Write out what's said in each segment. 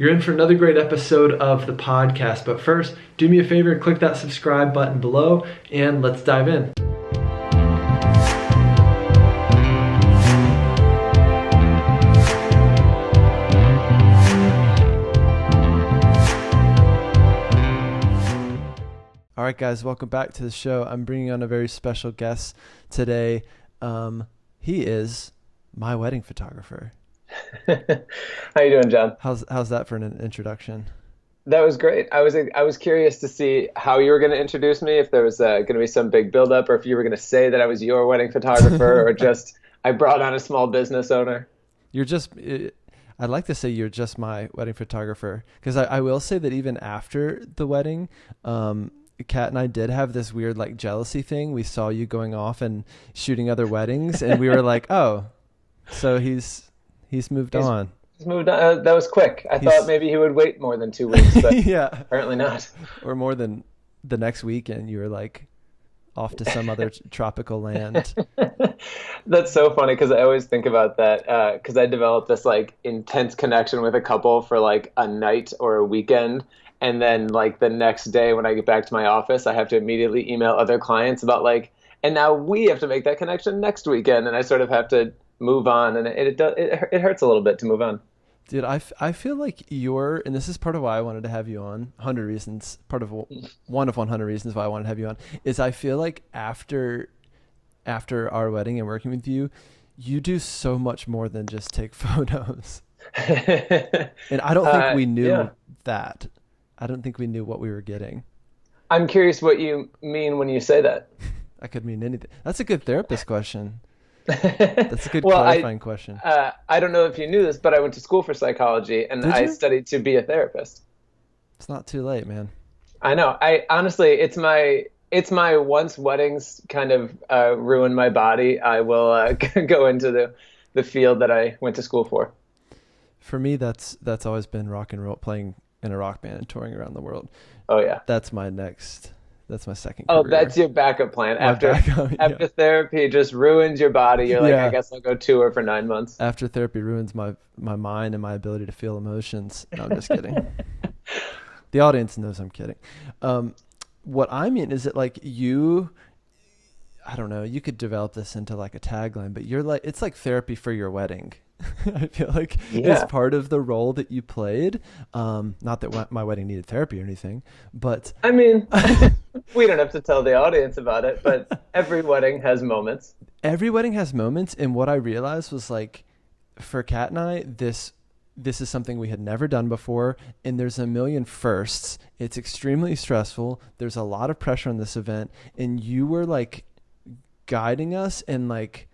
You're in for another great episode of the podcast, but first, do me a favor and click that subscribe button below, and let's dive in. All right, guys, welcome back to the show. I'm bringing on a very special guest today. He is my wedding photographer. How you doing, John? How's that for an introduction? That was great. I was curious to see how you were going to introduce me, if there was going to be some big buildup, or if you were going to say that I was your wedding photographer, or just I brought on a small business owner. I'd like to say you're just my wedding photographer, because I will say that even after the wedding, Kat and I did have this weird like jealousy thing. We saw you going off and shooting other weddings, and we were like, oh, so he's moved on. He's moved on. That was quick. I thought maybe he would wait more than 2 weeks, but yeah, apparently not. Or more than the next weekend. You were like off to some other tropical land. That's so funny, because I always think about that, because I developed this like intense connection with a couple for like a night or a weekend. And then like the next day when I get back to my office, I have to immediately email other clients about like, and now we have to make that connection next weekend. And I sort of have to move on, and it hurts a little bit to move on. Dude, I feel like and this is part of why I wanted to have you on, 100 reasons, one of 100 reasons why I wanted to have you on, is I feel like after our wedding and working with you, you do so much more than just take photos. And I don't think we knew that. I don't think we knew what we were getting. I'm curious what you mean when you say that. I could mean anything. That's a good therapist question. That's a good clarifying question. I don't know if you knew this, but I went to school for psychology, and I studied to be a therapist. It's not too late, man. I know. I honestly, it's my once weddings kind of ruin my body, I will go into the field that I went to school for. For me, that's always been rock and roll, playing in a rock band and touring around the world. Oh yeah. That's my second career. Oh, that's your backup plan. After therapy just ruins your body, you're like, I guess I'll go tour for 9 months. After therapy ruins my mind and my ability to feel emotions. No, I'm just kidding. The audience knows I'm kidding. What I mean is that like I don't know, you could develop this into like a tagline, but it's like therapy for your wedding. I feel like it's part of the role that you played. Not that my wedding needed therapy or anything, but I mean, we don't have to tell the audience about it, but every wedding has moments. Every wedding has moments. And what I realized was like, for Kat and I, this is something we had never done before. And there's a million firsts. It's extremely stressful. There's a lot of pressure on this event. And you were like guiding us and like,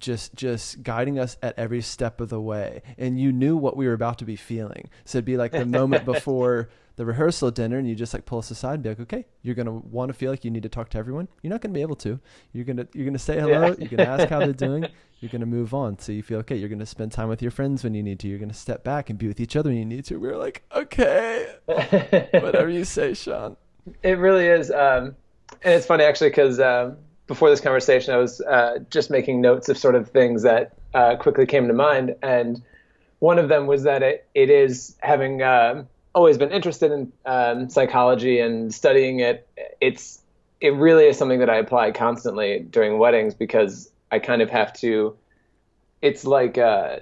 just guiding us at every step of the way, and you knew what we were about to be feeling. So it'd be like the moment before the rehearsal dinner, and you just like pull us aside and be like, okay, you're gonna want to feel like you need to talk to everyone. You're not gonna be able to. You're gonna say hello. You're gonna ask how they're doing. You're gonna move on. So you feel okay. You're gonna spend time with your friends when you need to. You're gonna step back and be with each other when you need to. We were like, okay, whatever you say, Sean. It really is, and it's funny actually, because before this conversation, I was just making notes of sort of things that quickly came to mind. And one of them was that it is, having always been interested in psychology and studying it, it really is something that I apply constantly during weddings, because I kind of have to, it's like, I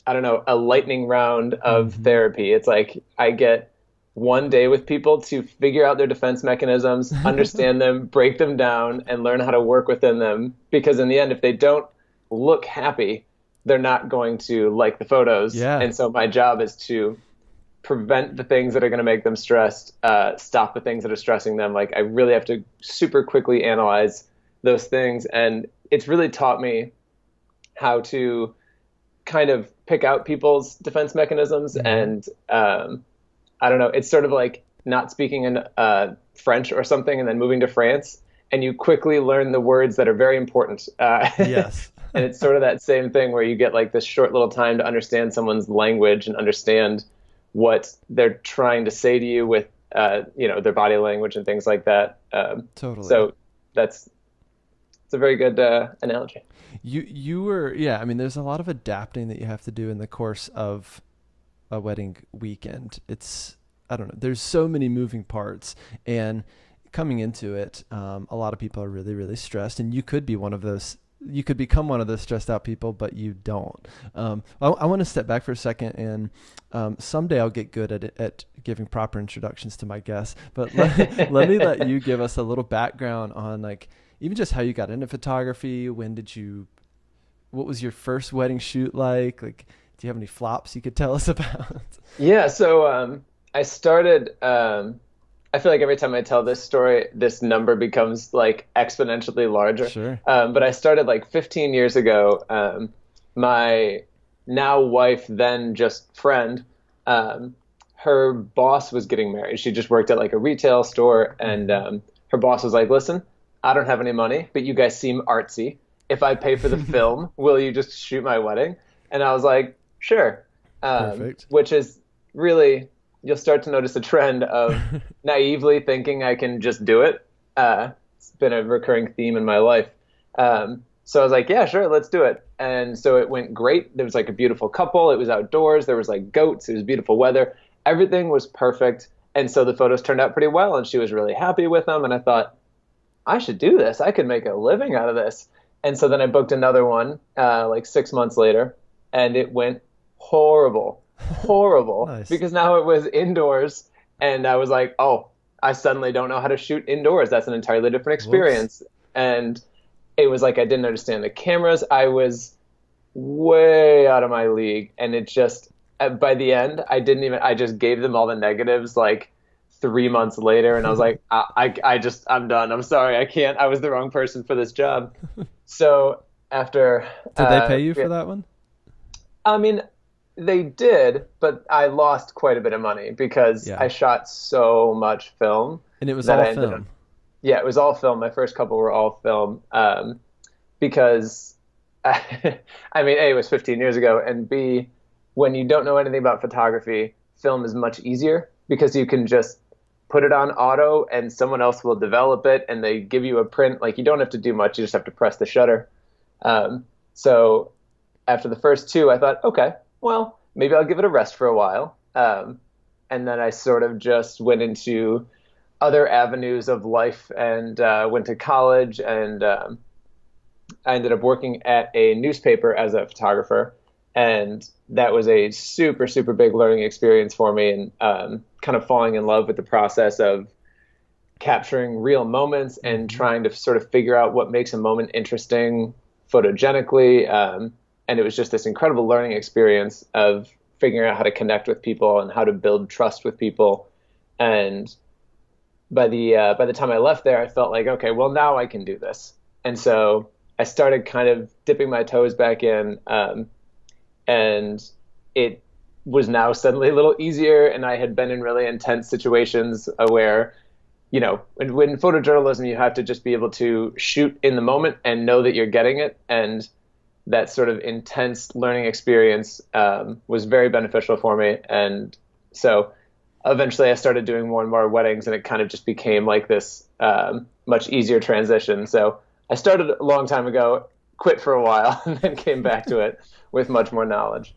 don't know, a lightning round of therapy. It's like I get 1 day with people to figure out their defense mechanisms, understand them, break them down, and learn how to work within them. Because in the end, if they don't look happy, they're not going to like the photos. Yeah. And so my job is to prevent the things that are going to make them stressed, stop the things that are stressing them. Like, I really have to super quickly analyze those things. And it's really taught me how to kind of pick out people's defense mechanisms. And I don't know, it's sort of like not speaking in French or something and then moving to France, and you quickly learn the words that are very important. Yes. And it's sort of that same thing where you get like this short little time to understand someone's language and understand what they're trying to say to you with, their body language and things like that. Totally. So it's a very good analogy. You were, yeah, I mean, there's a lot of adapting that you have to do in the course of a wedding weekend. I don't know. There's so many moving parts, and coming into it, a lot of people are really, really stressed, and you could be one of those. You could become one of those stressed out people, but you don't. I want to step back for a second, and someday I'll get good at giving proper introductions to my guests. But let me let you give us a little background on like even just how you got into photography. What was your first wedding shoot like? Like, do you have any flops you could tell us about? Yeah, so I started. I feel like every time I tell this story, this number becomes like exponentially larger. Sure. But I started like 15 years ago. My now wife, then just friend, her boss was getting married. She just worked at like a retail store, and her boss was like, "Listen, I don't have any money, but you guys seem artsy. If I pay for the film, will you just shoot my wedding?" And I was like, "Sure." Perfect. Which is really, you'll start to notice a trend of naively thinking I can just do it. It's been a recurring theme in my life. So I was like, yeah, sure, let's do it. And so it went great. There was like a beautiful couple. It was outdoors. There was like goats. It was beautiful weather. Everything was perfect. And so the photos turned out pretty well, and she was really happy with them. And I thought, I should do this. I could make a living out of this. And so then I booked another one like 6 months later, and it went horrible. Nice. Because now it was indoors, and I was like, oh, I suddenly don't know how to shoot indoors. That's an entirely different experience. Whoops. And it was like I didn't understand the cameras. I was way out of my league, and it just by the end I just gave them all the negatives like 3 months later, and I was like, I'm done. I'm sorry, I can't. I was the wrong person for this job. So after Did they pay you for that one? I mean, they did, but I lost quite a bit of money because I shot so much film. And it was all film. Yeah, it was all film. My first couple were all film because, I mean, A, it was 15 years ago, and B, when you don't know anything about photography, film is much easier because you can just put it on auto and someone else will develop it, and they give you a print. Like, you don't have to do much. You just have to press the shutter. So after the first two, I thought, okay, well, maybe I'll give it a rest for a while. And then I sort of just went into other avenues of life and went to college, and I ended up working at a newspaper as a photographer. And that was a super, super big learning experience for me, and kind of falling in love with the process of capturing real moments and trying to sort of figure out what makes a moment interesting photogenically. And it was just this incredible learning experience of figuring out how to connect with people and how to build trust with people. And by the time I left there, I felt like, okay, well, now I can do this. And so I started kind of dipping my toes back in, and it was now suddenly a little easier. And I had been in really intense situations where, you know, when photojournalism, you have to just be able to shoot in the moment and know that you're getting it. And that sort of intense learning experience was very beneficial for me. And so eventually I started doing more and more weddings, and it kind of just became like this much easier transition. So I started a long time ago, quit for a while, and then came back to it with much more knowledge.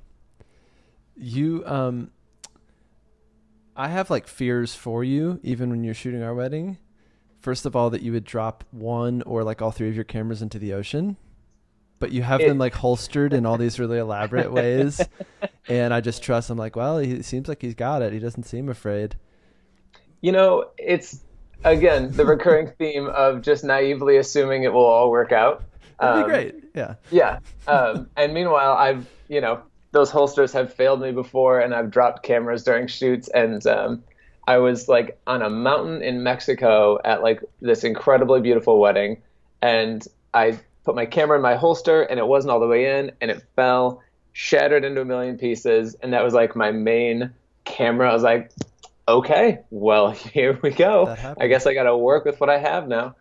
I have like fears for you, even when you're shooting our wedding. First of all, that you would drop one or like all three of your cameras into the ocean. But you have them like holstered in all these really elaborate ways. And I just trust. I'm like, well, he seems like he's got it. He doesn't seem afraid. You know, it's, again, the recurring theme of just naively assuming it will all work out. That'd be great. Yeah. Yeah. And meanwhile, those holsters have failed me before, and I've dropped cameras during shoots. And I was like on a mountain in Mexico at like this incredibly beautiful wedding. And I put my camera in my holster, and it wasn't all the way in, and it fell, shattered into a million pieces. And that was like my main camera. I was like, okay, well, here we go. I guess I got to work with what I have now.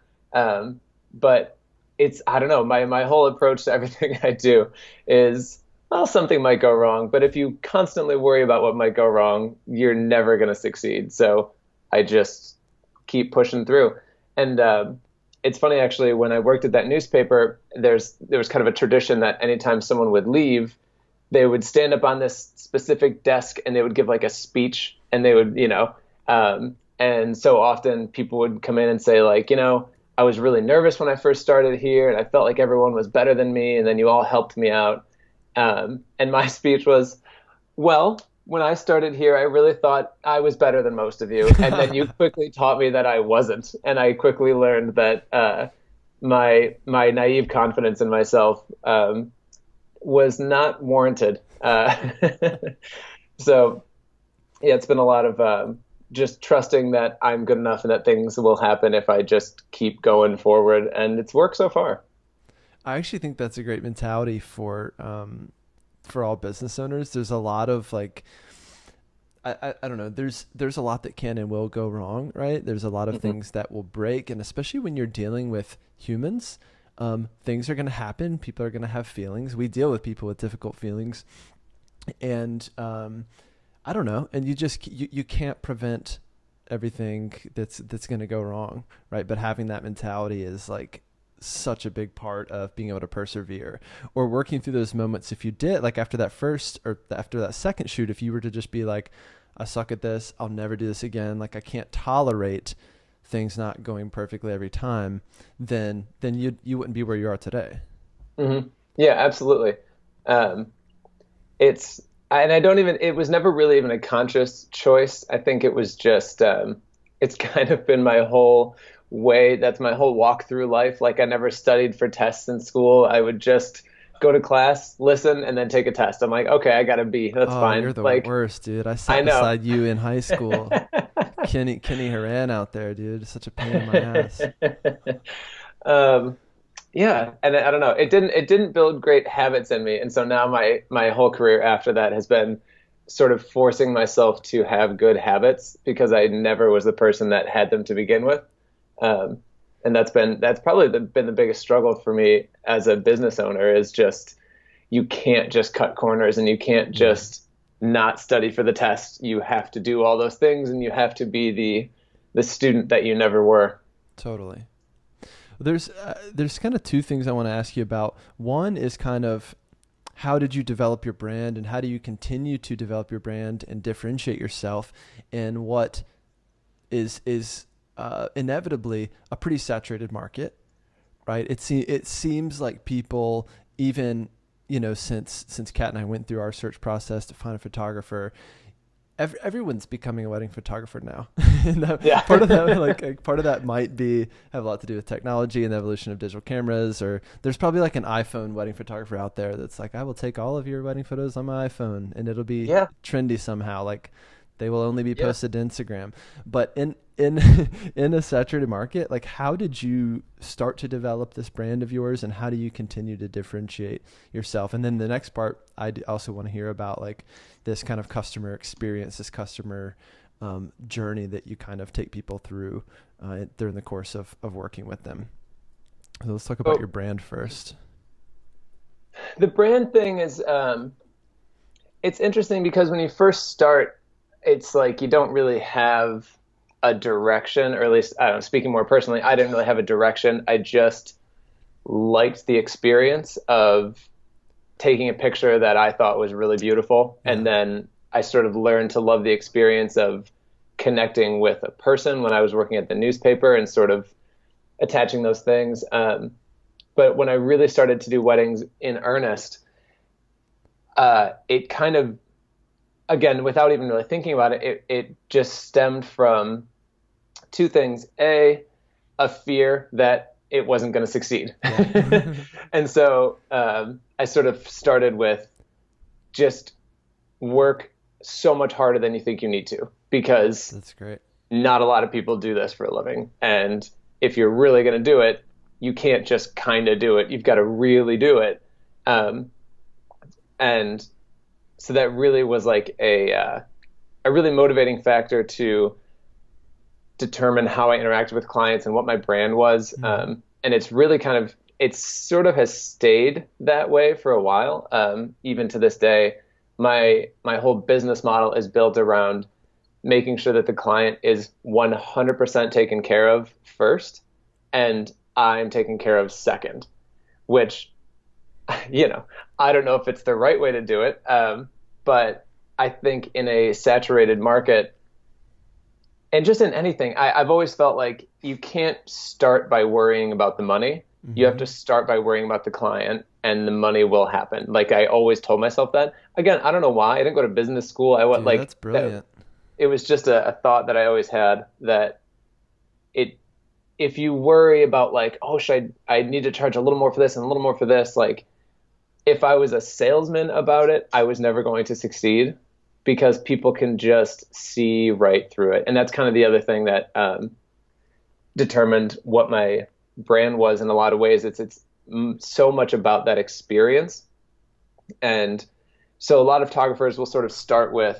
But it's, I don't know, my whole approach to everything I do is, well, something might go wrong, but if you constantly worry about what might go wrong, you're never going to succeed. So I just keep pushing through. And it's funny, actually, when I worked at that newspaper, there was kind of a tradition that anytime someone would leave, they would stand up on this specific desk and they would give like a speech, and they would, and so often people would come in and say like, I was really nervous when I first started here and I felt like everyone was better than me. And then you all helped me out. And my speech was, well, when I started here, I really thought I was better than most of you. And then you quickly taught me that I wasn't. And I quickly learned that my naive confidence in myself was not warranted. So, yeah, it's been a lot of just trusting that I'm good enough and that things will happen if I just keep going forward. And it's worked so far. I actually think that's a great mentality for all business owners. There's a lot of like, I don't know. There's a lot that can and will go wrong, right? There's a lot of things that will break, and especially when you're dealing with humans, things are going to happen. People are going to have feelings. We deal with people with difficult feelings, and I don't know. And you can't prevent everything that's going to go wrong, right? But having that mentality is like such a big part of being able to persevere or working through those moments. If you did, like after that first or after that second shoot, if you were to just be like, I suck at this, I'll never do this again, like I can't tolerate things not going perfectly every time, then you wouldn't be where you are today. Mm-hmm. Yeah, absolutely. It's and I don't even it was never really even a conscious choice. I think it was just it's kind of been my whole way. That's my whole walk through life. Like I never studied for tests in school. I would just go to class, listen, and then take a test. I'm like, okay, I got a B. That's fine. You're the like, worst, dude. I I sat know. beside you in high school. Kenny Haran out there, dude. Such a pain in my ass. um, yeah, and I don't know. It didn't build great habits in me, and so now my whole career after that has been sort of forcing myself to have good habits because I never was the person that had them to begin with. Um, and that's probably been the biggest struggle for me as a business owner is just you can't just cut corners and you can't just not study for the test. You have to do all those things and you have to be the student that you never were. Totally. There's kind of two things I want to ask you about. One is kind of how did you develop your brand and how do you continue to develop your brand and differentiate yourself in what is inevitably a pretty saturated market, right? It seems like people, even since Kat and I went through our search process to find a photographer, everyone's becoming a wedding photographer now. And Yeah. part of that, like part of that might have a lot to do with technology and the evolution of digital cameras, or there's probably like an iPhone wedding photographer out there that's like, I will take all of your wedding photos on my iPhone and it'll be Yeah. trendy somehow. Like they will only be Yeah. posted to Instagram. But in in a saturated market, like how did you start to develop this brand of yours and how do you continue to differentiate yourself? And then the next part, also want to hear about like this kind of customer experience, this customer journey that you kind of take people through during the course of working with them. So let's talk about your brand first. The brand thing is, it's interesting because when you first start, it's like you don't really have a direction, or at least, I don't know, speaking more personally, I didn't really have a direction. I just liked the experience of taking a picture that I thought was really beautiful. Yeah. And then I sort of learned to love the experience of connecting with a person when I was working at the newspaper and sort of attaching those things. But when I really started to do weddings in earnest, it kind of, again, without even really thinking about it, it just stemmed from two things. A fear that it wasn't going to succeed. Yeah. And so I sort of started with just work so much harder than you think you need to, because That's great. not a lot of people do this for a living. And if you're really going to do it, you can't just kind of do it. You've got to really do it. And so that really was like a really motivating factor to determine how I interacted with clients and what my brand was. Mm-hmm. And it's really it sort of has stayed that way for a while. Even to this day, my whole business model is built around making sure that the client is 100% taken care of first, and I'm taken care of second, which you know, I don't know if it's the right way to do it, but I think in a saturated market, and just in anything, I've always felt like you can't start by worrying about the money. You have Mm-hmm. to start by worrying about the client, and the money will happen. Like I always told myself that. Again, I don't know why. I didn't go to business school. I went Dude, like that's that. brilliant. It was just a thought that I always had that it if you worry about like, oh, should I need to charge a little more for this and a little more for this, like if I was a salesman about it, I was never going to succeed because people can just see right through it. And that's kind of the other thing that determined what my brand was in a lot of ways. It's so much about that experience. And so a lot of photographers will sort of start with,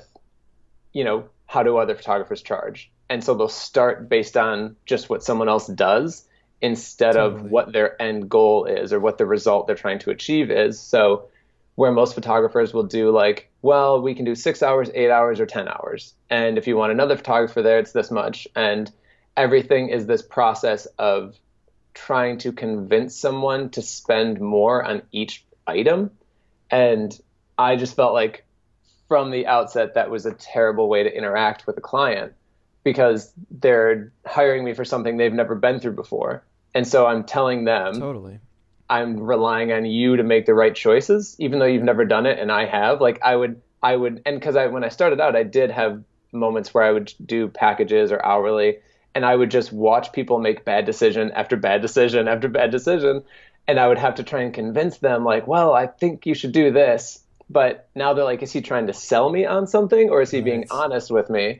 how do other photographers charge? And so they'll start based on just what someone else does instead of Totally. what their end goal is or what the result they're trying to achieve is. So where most photographers will do like, well, we can do 6 hours, 8 hours, or 10 hours. And if you want another photographer there, it's this much. And everything is this process of trying to convince someone to spend more on each item. And I just felt like from the outset, that was a terrible way to interact with a client because they're hiring me for something they've never been through before. And so I'm telling them, Totally. I'm relying on you to make the right choices, even though you've never done it and I have. Like and because when I started out, I did have moments where I would do packages or hourly, and I would just watch people make bad decision after bad decision after bad decision, and I would have to try and convince them, like, well, I think you should do this. But now they're like, is he trying to sell me on something or is he being Right. honest with me?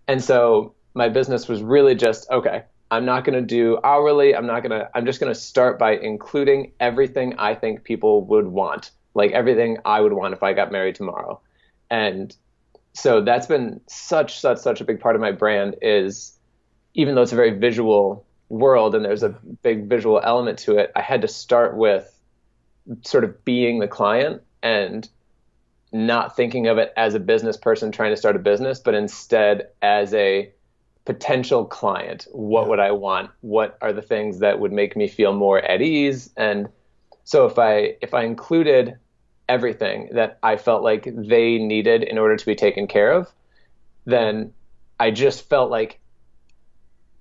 And so my business was really just, okay, I'm not going to do hourly. I'm just going to start by including everything I think people would want, like everything I would want if I got married tomorrow. And so that's been such a big part of my brand is even though it's a very visual world and there's a Yeah. big visual element to it, I had to start with sort of being the client and not thinking of it as a business person trying to start a business, but instead as a potential client. What Yeah. would I want? What are the things that would make me feel more at ease? And so if I included everything that I felt like they needed in order to be taken care of, then I just felt like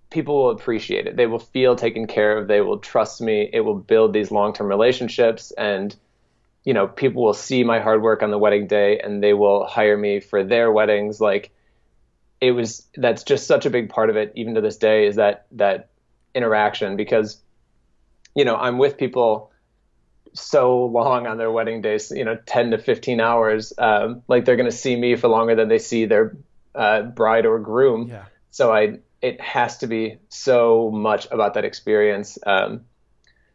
people will appreciate it. They will feel taken care of. They will trust me. It will build these long-term relationships and people will see my hard work on the wedding day and they will hire me for their weddings. Like that's just such a big part of it, even to this day, is that interaction because, I'm with people so long on their wedding days, 10 to 15 hours. Like they're going to see me for longer than they see their bride or groom. Yeah. So it has to be so much about that experience.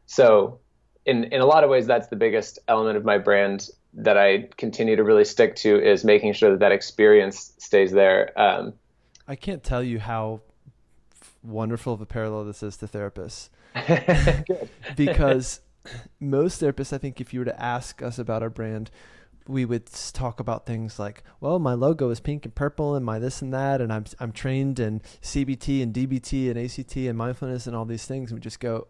So in a lot of ways, that's the biggest element of my brand that I continue to really stick to is making sure that experience stays there. I can't tell you how wonderful of a parallel this is to therapists. Good. Because most therapists, I think if you were to ask us about our brand, we would talk about things like, well, my logo is pink and purple and my this and that, and I'm trained in CBT and DBT and ACT and mindfulness and all these things. And we just go,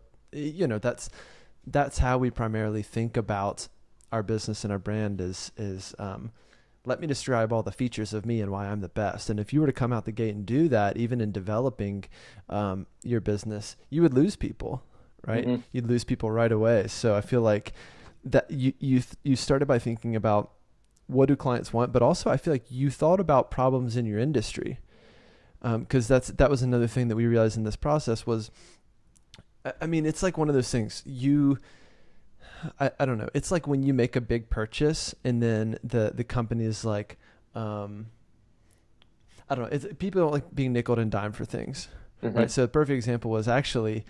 that's how we primarily think about our business and our brand is let me describe all the features of me and why I'm the best. And if you were to come out the gate and do that, even in developing your business, you would lose people, right? Mm-hmm. You'd lose people right away. So I feel like that you started by thinking about what do clients want, but also I feel like you thought about problems in your industry. Because that was another thing that we realized in this process was, I mean, it's like one of those things I don't know. It's like when you make a big purchase and then the company is like, I don't know. People don't like being nickel and dime for things. Mm-hmm. Right. So the perfect example was actually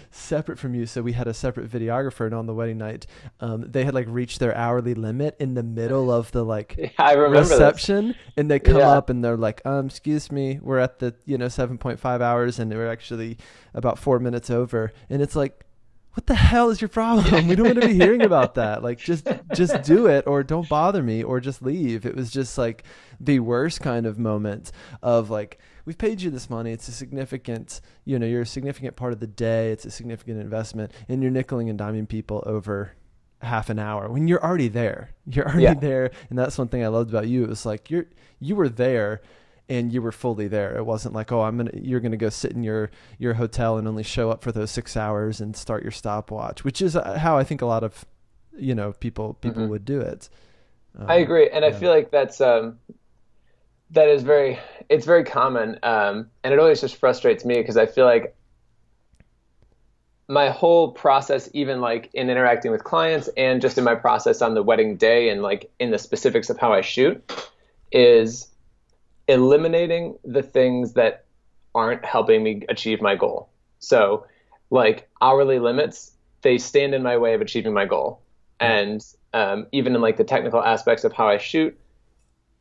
separate from you. So we had a separate videographer, and on the wedding night, they had like reached their hourly limit in the middle of the Yeah, I remember reception, this. and they come Yeah. up and they're like, excuse me, we're at the 7.5 hours, and we're actually about 4 minutes over, and it's like, what the hell is your problem? We don't want to be hearing about that. Like, just do it, or don't bother me, or just leave. It was just like the worst kind of moment of like, we've paid you this money. It's a significant, you're a significant part of the day. It's a significant investment, and you're nickeling and diming people over half an hour when you're already there. You're already Yeah. there. And that's one thing I loved about you. It was like you were there and you were fully there. It wasn't like, oh, you're gonna go sit in your hotel and only show up for those 6 hours and start your stopwatch, which is how I think a lot of people Hmm. would do it. I agree, and I Yeah. feel like that is it's very common, and it always just frustrates me because I feel like my whole process, even like in interacting with clients and just in my process on the wedding day and like in the specifics of how I shoot, is eliminating the things that aren't helping me achieve my goal. So, like hourly limits, they stand in my way of achieving my goal. Yeah. And even in like the technical aspects of how I shoot,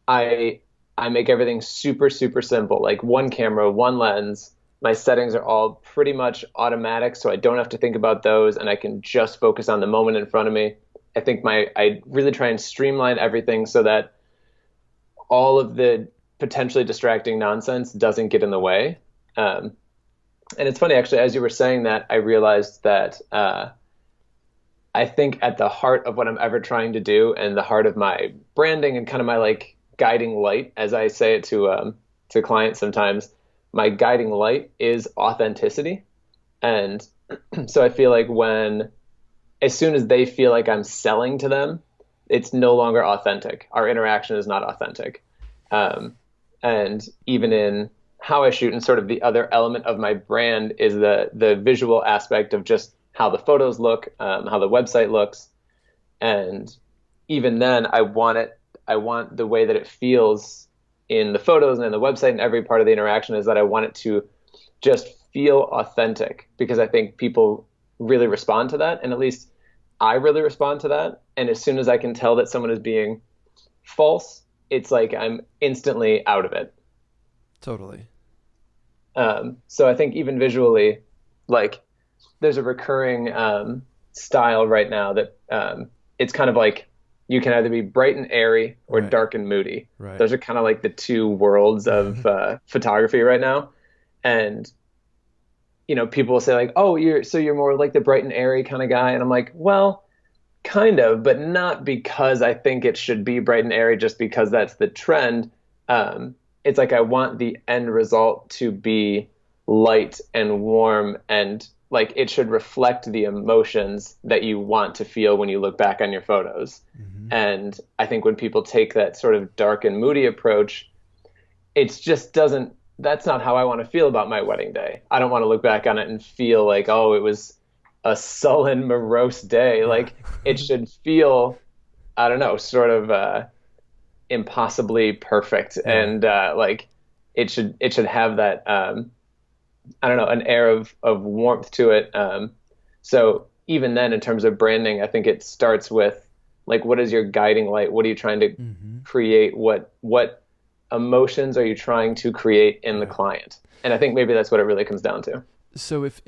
I I make everything super super simple. Like one camera, one lens. My settings are all pretty much automatic, so I don't have to think about those, and I can just focus on the moment in front of me. I really try and streamline everything so that all of the potentially distracting nonsense doesn't get in the way. Um, and it's funny, actually, as you were saying that, I realized that I think at the heart of what I'm ever trying to do and the heart of my branding and kind of my like guiding light, as I say it to clients sometimes, my guiding light is authenticity. And so I feel like as soon as they feel like I'm selling to them, it's no longer authentic. Our interaction is not authentic. Um, and even in how I shoot and sort of the other element of my brand is the visual aspect of just how the photos look, how the website looks. And even then I want the way that it feels in the photos and in the website and every part of the interaction is that I want it to just feel authentic because I think people really respond to that. And at least I really respond to that. And as soon as I can tell that someone is being false, it's like I'm instantly out of it. Totally. So I think even visually, like there's a recurring style right now that it's kind of like you can either be bright and airy or Right. dark and moody. Right. Those are kind of like the two worlds of photography right now. And people will say like, "Oh, you're more like the bright and airy kind of guy," and I'm like, "Well, kind of, but not because I think it should be bright and airy, just because that's the trend. It's like I want the end result to be light and warm and like it should reflect the emotions that you want to feel when you look back on your photos. Hmm. And I think when people take that sort of dark and moody approach, it's just doesn't that's not how I want to feel about my wedding day. I don't want to look back on it and feel like, oh, it was a sullen, morose day. Yeah. Like it should feel, I don't know, sort of impossibly perfect, Yeah. and like it should have that I don't know, an air of warmth to it. So even then, in terms of branding, I think it starts with like, what is your guiding light? What are you trying to Hmm. create? What emotions are you trying to create in the Right. client? And I think maybe that's what it really comes down to. So if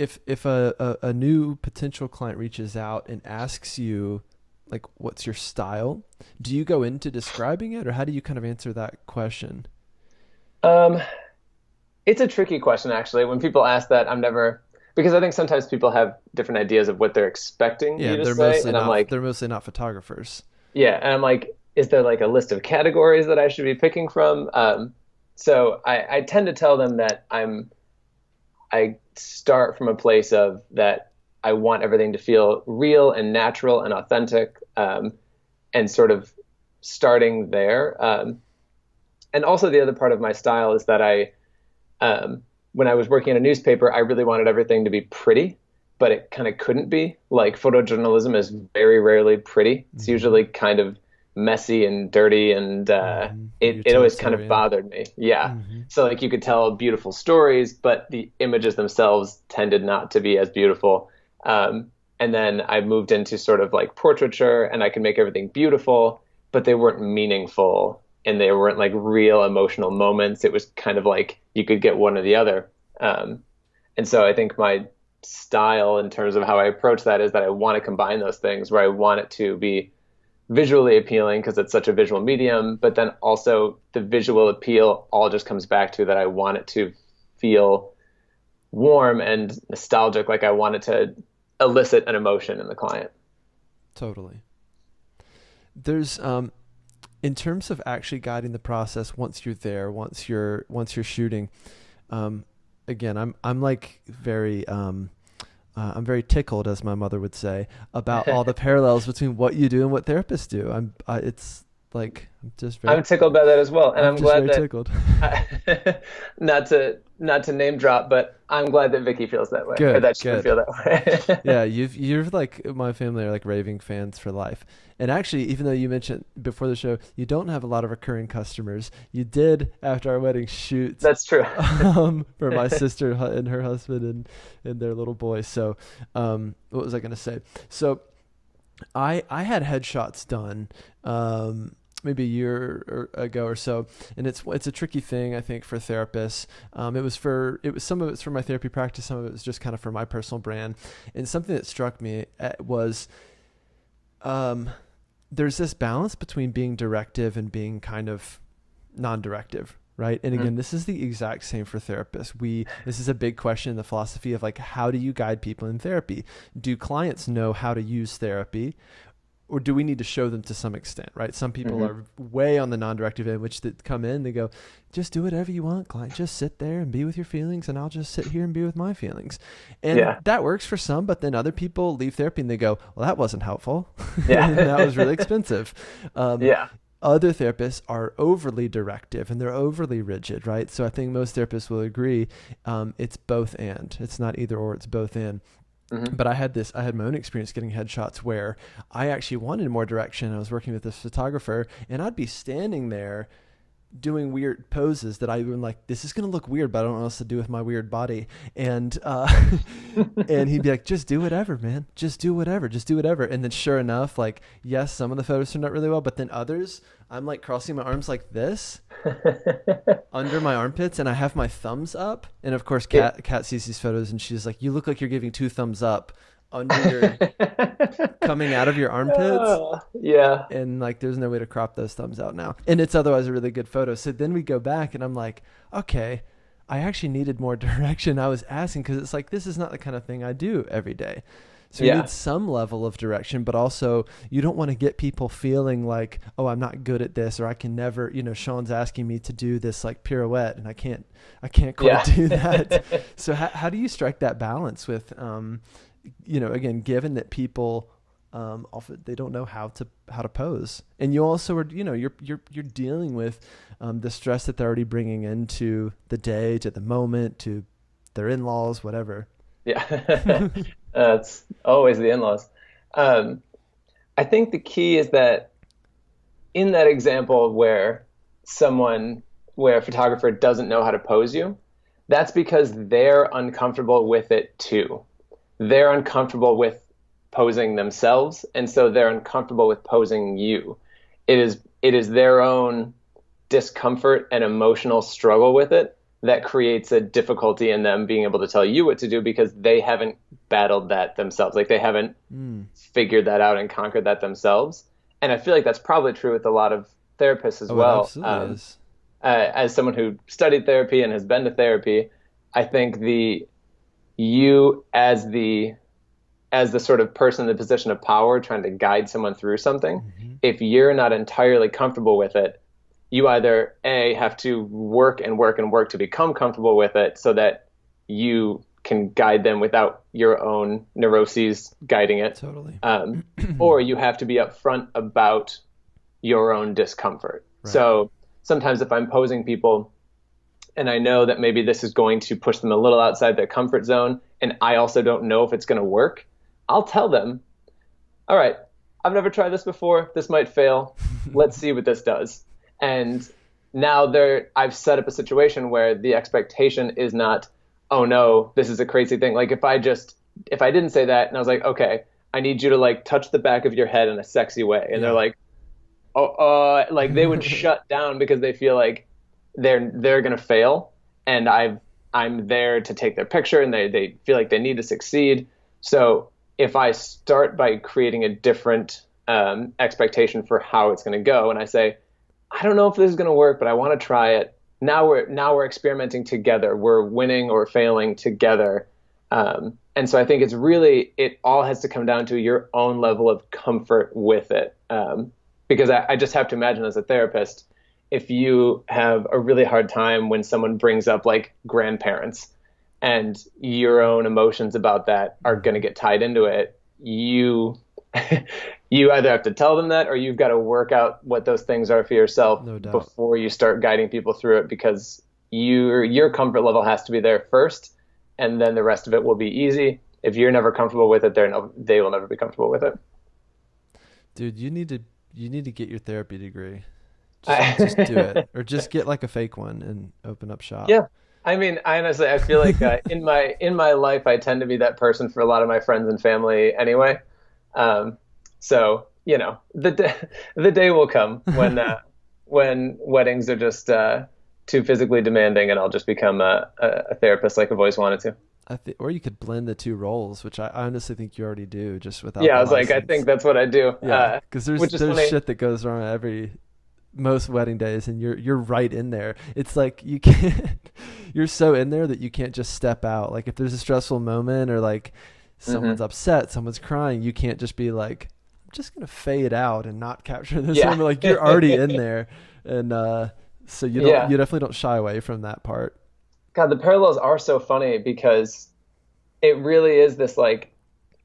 a new potential client reaches out and asks you like what's your style, do you go into describing it or how do you kind of answer that question? Um, it's a tricky question, actually. When people ask that, I'm never because I think sometimes people have different ideas of what they're expecting Yeah, you to say, and I'm like, they're mostly not photographers. yeah, and I'm like, is there like a list of categories that I should be picking from? So I tend to tell them that I start from a place of that I want everything to feel real and natural and authentic, and sort of starting there. And also the other part of my style is that when I was working in a newspaper, I really wanted everything to be pretty, but it kind of couldn't be. Like photojournalism is very rarely pretty. It's Hmm. usually kind of messy and dirty, and Hmm. it always kind of Utilitarian. bothered me. Yeah. Hmm. So like you could tell beautiful stories, but the images themselves tended not to be as beautiful. And then I moved into sort of like portraiture, and I could make everything beautiful, but they weren't meaningful and they weren't like real emotional moments. It was kind of like you could get one or the other. Um, and so I think my style in terms of how I approach that is that I want to combine those things where I want it to be visually appealing because it's such a visual medium, but then also the visual appeal all just comes back to that I want it to feel warm and nostalgic, like I want it to elicit an emotion in the client. Totally. There's in terms of actually guiding the process once you're there, once you're shooting, um, again, I'm like very I'm very tickled, as my mother would say, about all the parallels between what you do and what therapists do. It's like I'm tickled by that as well, and I'm I'm just glad very that tickled. not to name drop, but I'm glad that Vicky feels that way, or Good, that she would good. feel that way. Yeah, you're like my family are like raving fans for life. And actually, even though you mentioned before the show, you don't have a lot of recurring customers. You did after our wedding shoot That's true. for my sister and her husband and their little boy. So, what was I going to say? So, I had headshots done maybe a year ago or so, and it's a tricky thing, I think, for therapists. It was some of it's for my therapy practice, some of it was just kind of for my personal brand. And something that struck me was there's this balance between being directive and being kind of non-directive, right? And again, this is the exact same for therapists. This is a big question in the philosophy of like, how do you guide people in therapy? Do clients know how to use therapy? Or do we need to show them to some extent, right? Some people are way on the non-directive end, which that come in, they go, just do whatever you want, client. Just sit there and be with your feelings, and I'll just sit here and be with my feelings. And that works for some, but then other people leave therapy and they go, well, that wasn't helpful. Yeah. And that was really expensive. Other therapists are overly directive and they're overly rigid, right? So I think most therapists will agree it's both and. It's not either or, it's both and. But I had my own experience getting headshots where I actually wanted more direction. I was working with this photographer and I'd be standing there doing weird poses that I was like, this is going to look weird, but I don't know what else to do with my weird body. And, and he'd be like, just do whatever, man. Just do whatever. And then sure enough, like, yes, some of the photos turned out really well, but then others, I'm like crossing my arms like this under my armpits and I have my thumbs up. And of course, Kat sees these photos and she's like, you look like you're giving 2 thumbs up under your coming out of your armpits. Yeah. And like there's no way to crop those thumbs out now. And it's otherwise a really good photo. So then we go back and I'm like, okay, I actually needed more direction. I was asking because it's like this is not the kind of thing I do every day. So you need some level of direction, but also you don't want to get people feeling like, oh, I'm not good at this, or I can never, Sean's asking me to do this like pirouette and I can't quite do that. So how do you strike that balance with, again, given that people often they don't know how to pose, and you also are, you're dealing with the stress that they're already bringing into the day, to the moment, to their in-laws, whatever. Yeah. It's always the in-laws. I think the key is that in that example where a photographer doesn't know how to pose you, that's because they're uncomfortable with it too. They're uncomfortable with posing themselves, and so they're uncomfortable with posing you. It is their own discomfort and emotional struggle with it that creates a difficulty in them being able to tell you what to do because they haven't battled that themselves. Like they haven't figured that out and conquered that themselves. And I feel like that's probably true with a lot of therapists as well. It absolutely is. As someone who studied therapy and has been to therapy, I think you as the sort of person in the position of power trying to guide someone through something, if you're not entirely comfortable with it, you either have to work and work and work to become comfortable with it so that you can guide them without your own neuroses guiding it. Totally. Or you have to be upfront about your own discomfort. Right. So sometimes if I'm posing people and I know that maybe this is going to push them a little outside their comfort zone, and I also don't know if it's going to work, I'll tell them, all right, I've never tried this before. This might fail. Let's see what this does. And now I've set up a situation where the expectation is not, oh no, this is a crazy thing. Like if I didn't say that and I was like, okay, I need you to like touch the back of your head in a sexy way. And they're like, like they would shut down because they feel like they're going to fail. And I'm there to take their picture and they feel like they need to succeed. So if I start by creating a different expectation for how it's going to go, and I say, I don't know if this is going to work, but I want to try it. Now we're experimenting together. We're winning or failing together. And so I think it all has to come down to your own level of comfort with it. Because I just have to imagine as a therapist, if you have a really hard time when someone brings up like grandparents and your own emotions about that are going to get tied into it, you you either have to tell them that or you've got to work out what those things are for yourself No doubt. before you start guiding people through it, because your comfort level has to be there first, and then the rest of it will be easy. If you're never comfortable with it, they will never be comfortable with it. Dude, you need to get your therapy degree. Just do it, or just get like a fake one and open up shop. Yeah. I mean, honestly, I feel like in my life, I tend to be that person for a lot of my friends and family anyway. So the day will come when weddings are just too physically demanding, and I'll just become a therapist like I've always wanted to. Or you could blend the two roles, which I honestly think you already do, just without. Yeah, the I was like, I license. think that's what I do. Yeah, because there's funny. shit that goes wrong at most wedding days, and you're right in there. It's like you can't. You're so in there that you can't just step out. Like if there's a stressful moment or like someone's upset, somene's crying, you can't just be like, I'm just gonna fade out and not capture this moment. Like you're already in there, and so you definitely don't shy away from that part. God, the parallels are so funny because it really is this like,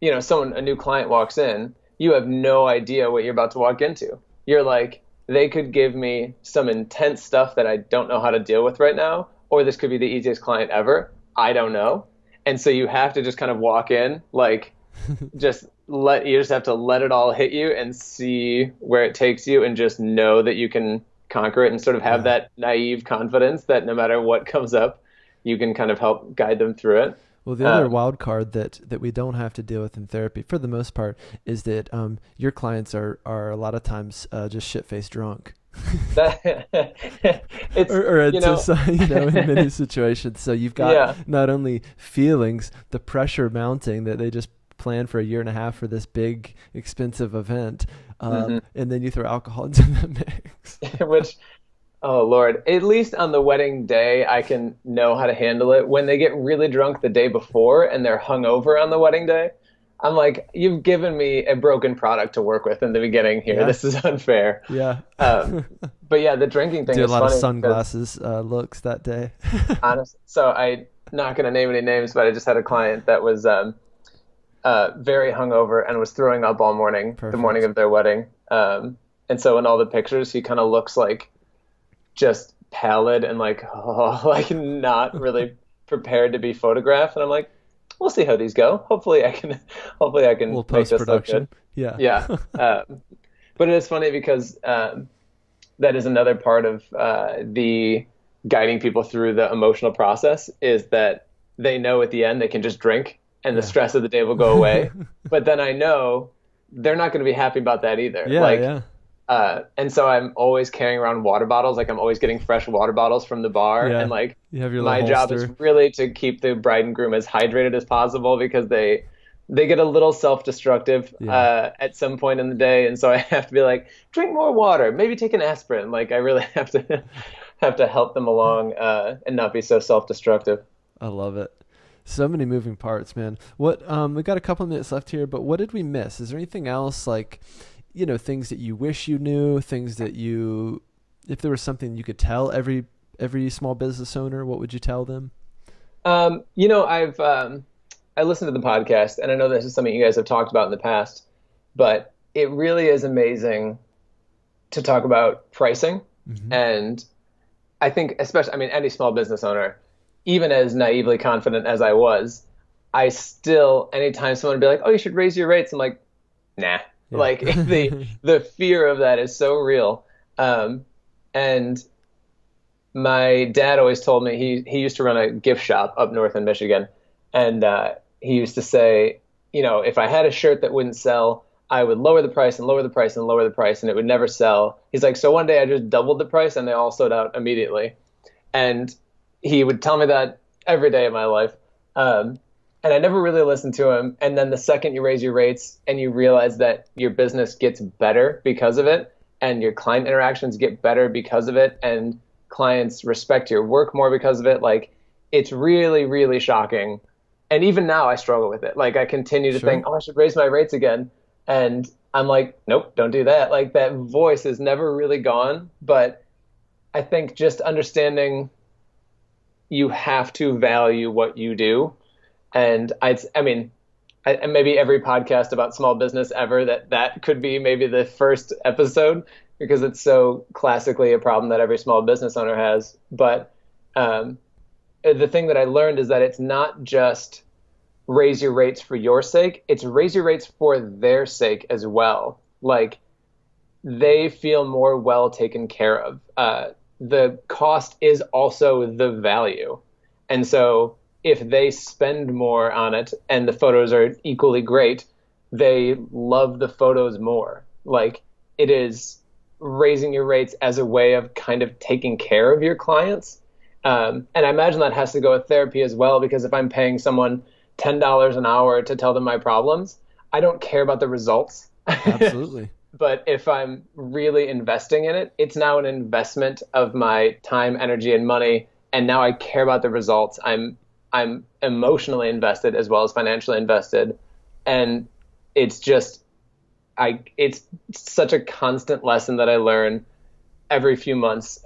a new client walks in, you have no idea what you're about to walk into. You're like, they could give me some intense stuff that I don't know how to deal with right now, or this could be the easiest client ever. I don't know. And so you have to just kind of walk in, like, you just have to let it all hit you and see where it takes you, and just know that you can conquer it, and sort of have that naive confidence that no matter what comes up, you can kind of help guide them through it. Well, the other wild card that we don't have to deal with in therapy, for the most part, is that your clients are a lot of times just shit-faced drunk. In many situations. So you've got not only feelings, the pressure mounting that they just planned for a year and a half for this big, expensive event, and then you throw alcohol into the mix. Which... Oh, Lord. At least on the wedding day, I can know how to handle it. When they get really drunk the day before and they're hungover on the wedding day, I'm like, you've given me a broken product to work with in the beginning here. Yeah. This is unfair. Yeah. But yeah, the drinking thing is funny. Do a lot of sunglasses looks that day. Honestly. So I'm not going to name any names, but I just had a client that was very hungover and was throwing up all morning, the morning of their wedding. And so in all the pictures, he kind of looks like just pallid and like not really prepared to be photographed. And I'm like, we'll see how these go. Hopefully I can we'll make this look good. Yeah. But it is funny because that is another part of the guiding people through the emotional process, is that they know at the end they can just drink and the stress of the day will go away. But then I know they're not going to be happy about that either. And so I'm always carrying around water bottles. Like I'm always getting fresh water bottles from the bar. Yeah. And like my job is really to keep the bride and groom as hydrated as possible, because they get a little self-destructive at some point in the day. And so I have to be like, drink more water, maybe take an aspirin. Like I really have to help them along and not be so self-destructive. I love it. So many moving parts, man. What we got a couple of minutes left here, but what did we miss? Is there anything else, like, things that you wish you knew, things that if there was something you could tell every small business owner, what would you tell them? I listened to the podcast, and I know this is something you guys have talked about in the past, but it really is amazing to talk about pricing. Mm-hmm. And I think any small business owner, even as naively confident as I was, I still, anytime someone would be like, oh, you should raise your rates, I'm like, nah. Yeah. Like the fear of that is so real. And my dad always told me, he used to run a gift shop up north in Michigan. And he used to say, if I had a shirt that wouldn't sell, I would lower the price and lower the price and lower the price, and it would never sell. He's like, so one day I just doubled the price and they all sold out immediately. And he would tell me that every day of my life. And I never really listened to him. And then the second you raise your rates and you realize that your business gets better because of it, and your client interactions get better because of it, and clients respect your work more because of it, like, it's really, really shocking. and even now I struggle with it. Like I continue to Sure. think, oh, I should raise my rates again. And I'm like, nope, don't do that. Like that voice is never really gone. But I think just understanding you have to value what you do. And I mean, and maybe every podcast about small business ever, that could be maybe the first episode, because it's so classically a problem that every small business owner has. But um, the thing that I learned is that it's not just raise your rates for your sake, it's raise your rates for their sake as well. Like they feel more well taken care of. The cost is also the value. And so if they spend more on it and the photos are equally great, they love the photos more. Like it is raising your rates as a way of kind of taking care of your clients. And I imagine that has to go with therapy as well, because if I'm paying someone $10 an hour to tell them my problems, I don't care about the results. Absolutely. But if I'm really investing in it, it's now an investment of my time, energy, and money. And now I care about the results. I'm emotionally invested as well as financially invested. And it's just it's such a constant lesson that I learn every few months.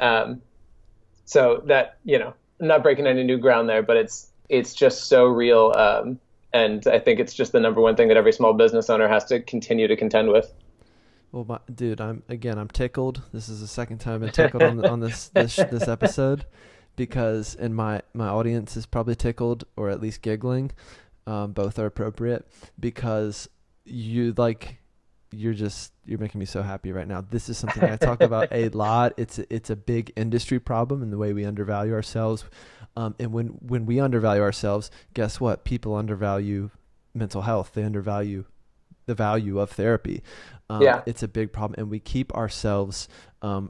So that, I'm not breaking any new ground there, but it's just so real. And I think it's just the number one thing that every small business owner has to continue to contend with. Well, dude, I'm tickled. This is the second time I've been tickled on this episode, because, and my audience is probably tickled or at least giggling. Both are appropriate, because you're making me so happy right now. This is something I talk about a lot. It's a big industry problem in the way we undervalue ourselves. And when we undervalue ourselves, guess what? People undervalue mental health. They undervalue the value of therapy. It's a big problem, and we keep ourselves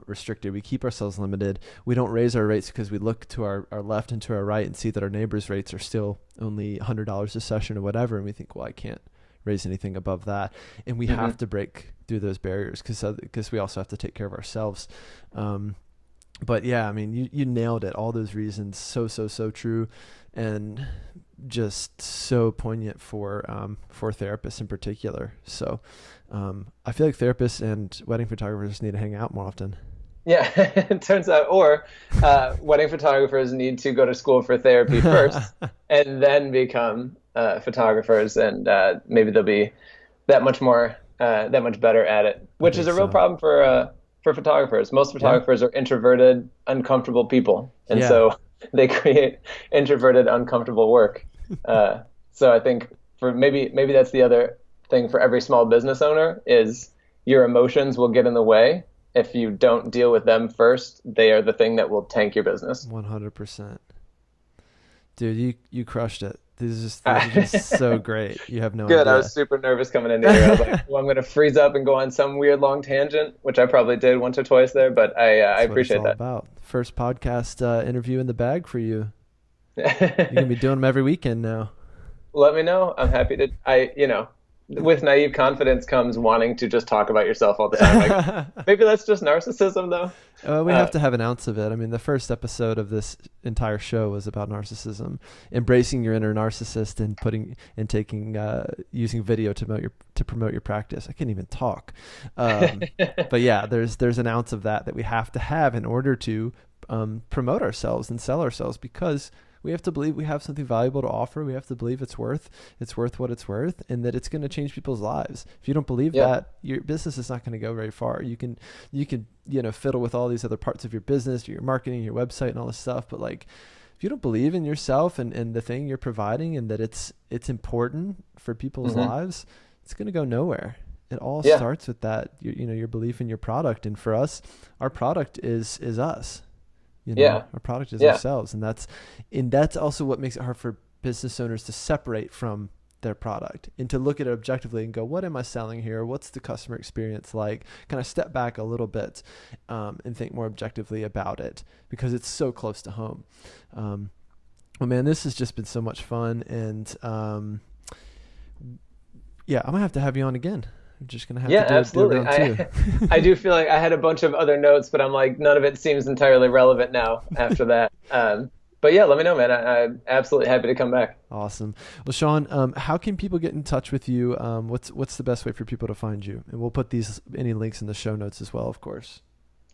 restricted. We keep ourselves limited. We don't raise our rates because we look to our left and to our right and see that our neighbors' rates are still only $100 a session or whatever, and we think, well, I can't raise anything above that. And we have to break through those barriers, because we also have to take care of ourselves. But yeah, I mean, you nailed it. All those reasons, so true, and just so poignant for therapists in particular. So I feel like therapists and wedding photographers need to hang out more often. Yeah, it turns out, or wedding photographers need to go to school for therapy first and then become photographers, and maybe they'll be that much better at it, which is a real problem for photographers. Most photographers are introverted, uncomfortable people, and so they create introverted, uncomfortable work. So I think for maybe that's the other thing for every small business owner, is your emotions will get in the way. If you don't deal with them first, they are the thing that will tank your business. 100%. Dude, you crushed it. This is just so great. You have no idea. Good. I was super nervous coming into here. I was like, well, I'm going to freeze up and go on some weird long tangent, which I probably did once or twice there, but I appreciate that. About. First podcast interview in the bag for you. You're going to be doing them every weekend now. Let me know. I'm happy to, with naive confidence comes wanting to just talk about yourself all the time. Like, maybe that's just narcissism, though. We have to have an ounce of it. I mean, the first episode of this entire show was about narcissism, embracing your inner narcissist, and using video to promote your practice. I can't even talk, but yeah, there's an ounce of that we have to have in order to promote ourselves and sell ourselves, because we have to believe we have something valuable to offer. We have to believe it's worth what it's worth, and that it's going to change people's lives. If you don't believe that, your business is not going to go very far. You can fiddle with all these other parts of your business, your marketing, your website, and all this stuff. But like, if you don't believe in yourself and the thing you're providing, and that it's important for people's lives, it's going to go nowhere. It all starts with that, your belief in your product. And for us, our product is us. Our product is ourselves, and that's also what makes it hard for business owners to separate from their product and to look at it objectively and go, what am I selling here? What's the customer experience like? Can I step back a little bit and think more objectively about it, because it's so close to home. Well, man, this has just been so much fun, and I'm gonna have you on again. I'm just going to have to absolutely. I do feel like I had a bunch of other notes, but I'm like, none of it seems entirely relevant now after that. But But yeah, let me know, man. I'm absolutely happy to come back. Awesome. Well, Sean, how can people get in touch with you? What's the best way for people to find you? And we'll put any links in the show notes as well, of course.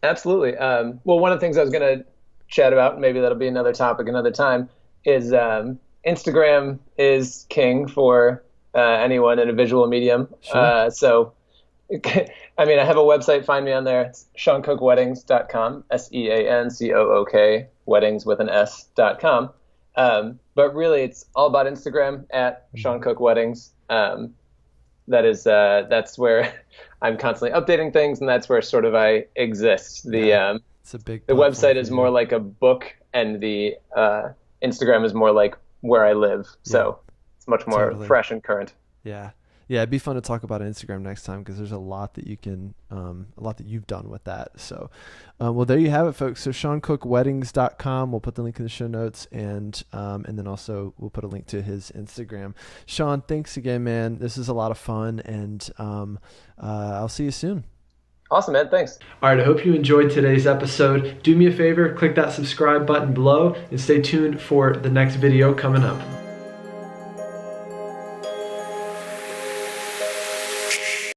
Absolutely. Well, one of the things I was going to chat about, maybe that'll be another topic another time, is Instagram is king for anyone in a visual medium. Sure. So, I mean, I have a website. Find me on there. It's SeanCookWeddings.com, SeanCook weddings with an S.com. But really, it's all about Instagram at Sean Cook Weddings. That's where I'm constantly updating things, and that's where sort of I exist. It's a big The platform website for is you. more like a book, and the Instagram is more like where I live. So it's much more Totally. fresh and current. Yeah. Yeah, it'd be fun to talk about Instagram next time because there's a lot that you've done with that. So, well, there you have it, folks. So SeanCookWeddings.com. We'll put the link in the show notes, and then also we'll put a link to his Instagram. Sean, thanks again, man. This is a lot of fun, and I'll see you soon. Awesome, man. Thanks. All right, I hope you enjoyed today's episode. Do me a favor, click that subscribe button below, and stay tuned for the next video coming up.